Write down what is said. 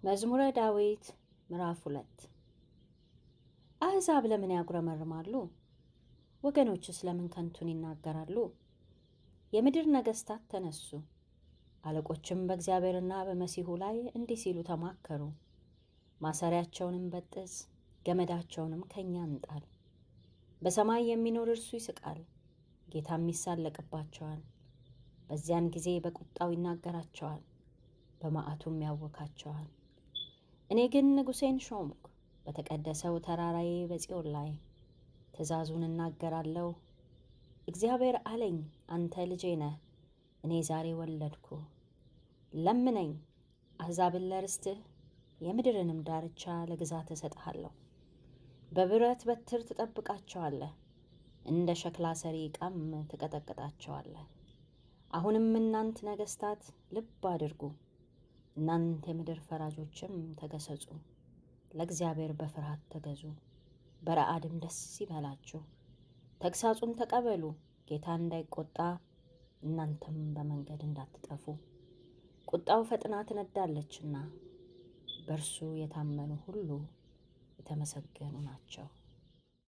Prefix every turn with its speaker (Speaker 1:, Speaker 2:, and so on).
Speaker 1: መዝሙረ ዳዊት ምዕራፍ 2 አሕዛብ ለምን ያጉረመርማሉ? ወገኖችስ ለምን ከንቱን ይናገራሉ? የምድር ነገሥታት ተነሱ፣ አለቆችም በእግዚአብሔርና በመሲሑ ላይ እንዲህ ሲሉ ተማከሩ። ማሰሪያቸውንም በጥስ፣ ገመዳቸውንም ከእኛ እንጣል። በሰማይ የሚኖር እርሱ ይስቃል፣ ጌታም ይሳለቅባቸዋል። በዚያን ጊዜ በቁጣው ይናገራቸዋል፣ በመዓቱም ያወካቸዋል። እኔ ግን ንጉሴን ሾምኩ፣ በተቀደሰው ተራራዬ በጽዮን ላይ ትእዛዙን እናገራለሁ። እግዚአብሔር አለኝ፣ አንተ ልጄ ነህ፣ እኔ ዛሬ ወለድኩ። ለምነኝ፣ አሕዛብን ለርስትህ፣ የምድርንም ዳርቻ ለግዛት እሰጥሃለሁ። በብረት በትር ትጠብቃቸዋለህ፣ እንደ ሸክላ ሰሪ ዕቃም ትቀጠቅጣቸዋለህ። አሁንም እናንት ነገሥታት ልብ አድርጉ፣ እናንተ የምድር ፈራጆችም ተገሰጹ። ለእግዚአብሔር በፍርሃት ተገዙ፣ በረዓድም ደስ ይበላችሁ። ተግሳጹን ተቀበሉ፣ ጌታ እንዳይቆጣ እናንተም በመንገድ እንዳትጠፉ። ቁጣው ፈጥና ትነዳለችና፣ በእርሱ የታመኑ ሁሉ የተመሰገኑ ናቸው።